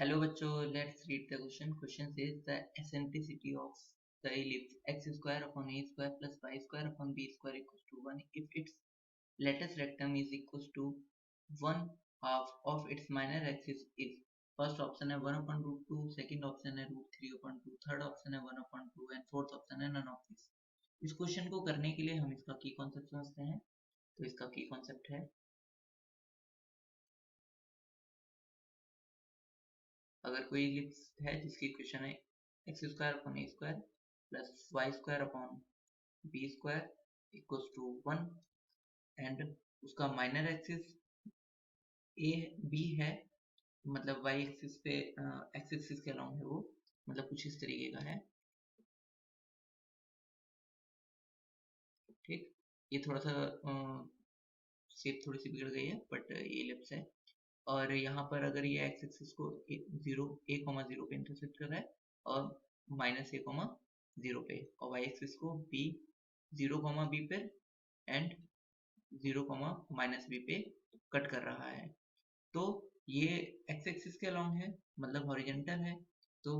Hello बच्चों, let's read the question. Question says the eccentricity of the ellipse x square upon a square plus y square upon b square equals to 1 if its lattice rectum is equals to 1 half of its minor axis is. First option है 1 upon root 2, second option है root 3 upon 2, third option है 1 upon 2 and fourth option है none of this. इस question को करने के लिए हम इसका की कॉन्सेप्ट समझते हैं. तो इसका की कॉन्सेप्ट है, अगर कोई इलिप्स है जिसकी इक्वेशन है x square upon a square plus y square upon b square equals to 1 and उसका माइनर एक्सिस ए बी है, मतलब वाई एक्सिस पे एक्स एक्सिस के अलॉन्ग है वो, मतलब कुछ इस तरीके का है. ठीक, ये थोड़ा सा शेप थोड़ी सी बिगड़ गई है बट ये इलिप्स है. और यहाँ पर अगर ये एक्स एक्सिस को 0 पे इंटरसेक्ट कर रहा है और -a,0 पे, और वाई एक्सिस को b 0, b पे एंड 0, -b पे कट कर रहा है. तो ये एक्स एक्सिस के अलॉन्ग है, मतलब हॉरिजेंटल है. तो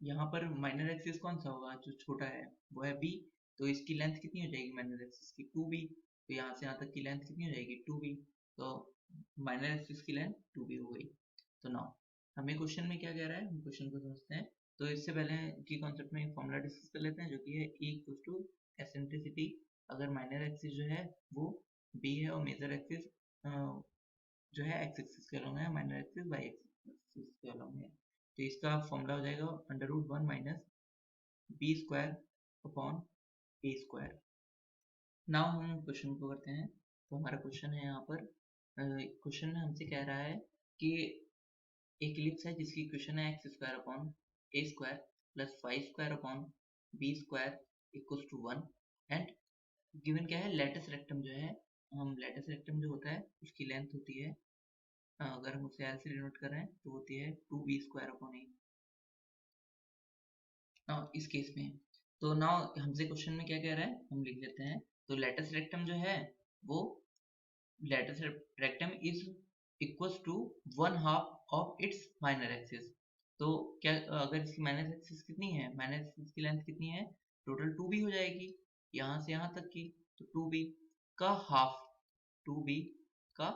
यहाँ पर माइनर एक्सिस कौन सा होगा, जो छोटा है वो है b. तो इसकी लेंथ कितनी हो जाएगी माइनर एक्सिस की, 2b. तो यहाँ से यहाँ तक की लेंथ कितनी हो जाएगी, 2b. तो माइनर एक्सिस की लेंथ 2b हो गई. तो नाउ हमें क्वेश्चन में क्या कह रहा है, हम क्वेश्चन को समझते हैं. तो इससे पहले की कॉन्सेप्ट में एक फॉर्मूला डिस्कस कर लेते हैं, जो कि है E इक्वल टू एसेंट्रिसिटी. अगर माइनर एक्सिस जो है वो b है और मेजर एक्सिस जो है एक्स एक्सिस के अलॉन्ग है, माइनर एक्सिस वाई एक्सिस के अलॉन्ग है. तो इसका फॉर्मूला हो जाएगा √1 minus B square upon a square. Now हम क्वेश्चन को करते हैं. तो हमारा क्वेश्चन है, यहाँ पर क्वेश्चन में हमसे कह रहा है कि एक इलिप्स है जिसकी इक्वेशन है x square upon a square plus y square upon b square equals to 1 and given क्या है, लेटिस रेक्टम जो है, हम लेटिस रेक्टम जो होता है उसकी लेंथ होती है, अगर हम उसे एल से डिनोट कर रहे हैं तो होती है 2b स्क्वायर अपॉन ए. नाउ इस केस में, तो नाउ हमसे क्वेश्चन में क्या कह रहा है हम लिख लेते हैं. तो लेटिस रेक्टम जो है वो, latus rectum is equals to 1 half of its minor axis. तो क्या, अगर इसकी माइनर एक्सिस कितनी है, माइनर एक्सिस की लेंथ कितनी है, टोटल 2b हो जाएगी यहाँ से यहाँ तक की. तो 2b का हाफ, 2b का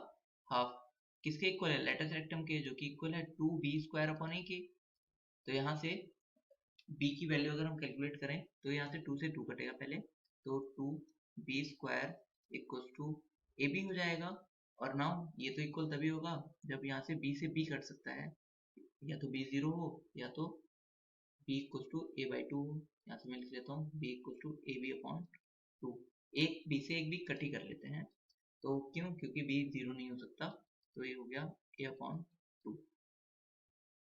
हाफ किसके इक्वल है, लेटिस रेक्टम के, जो कि इक्वल है 2b स्क्वायर अपॉन ए के. तो यहाँ से b की वैल्यू अगर हम कैलकुलेट करें तो यहाँ से 2 से 2 कटेगा पहले, तो 2b square equals to a b हो जाएगा. और नाउ ये तो इक्वल तभी होगा जब यहाँ से b से b कट सकता है, या तो b 0 हो या तो b इक्वल्स टू a/2 हो. यहाँ से मैं लिख लेता हूँ b equals to a b upon 2. एक b से एक b कट ही कर लेते हैं. तो क्यों, क्योंकि b 0 नहीं हो सकता. तो ये हो गया a/2.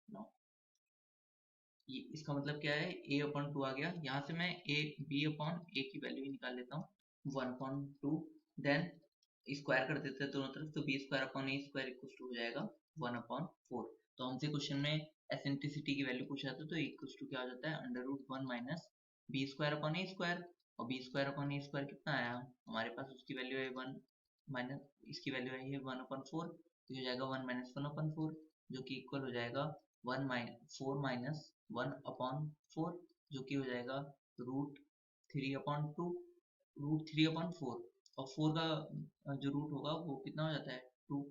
नाउ ये इसका मतलब क्या है, a/2 आ गया. यहाँ से मैं b/a की वैल्यू ही निकाल लेता हूँ 1/2. देन स्क्वायर कर देते हैं दोनों तरफ, तो b square upon a square equal to हो जाएगा 1/4. तो हमसे क्वेश्चन में एसेंट्रिसिटी की वैल्यू पूछा था, तो इक्वल टू क्या हो जाता है, √1 minus B square upon a square. और B square upon a square कितना आया हमारे पास, उसकी वैल्यू है 1 माइनस, इसकी वैल्यू आई है 1/4. तो ये हो जाएगा 1 माइनस 1/4, जो कि इक्वल हो जाएगा 4 माइनस 1/4, जो कि हो जाएगा √3/2. √3/4 और 4 का जो रूट होगा वो कितना हो जाता है, 2.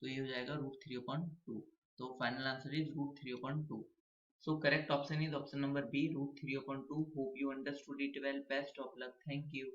तो ये हो जाएगा √3/2. तो final answer is √3/2. So correct option is option number B, √3/2. Hope you understood it well. Best of luck. Thank you.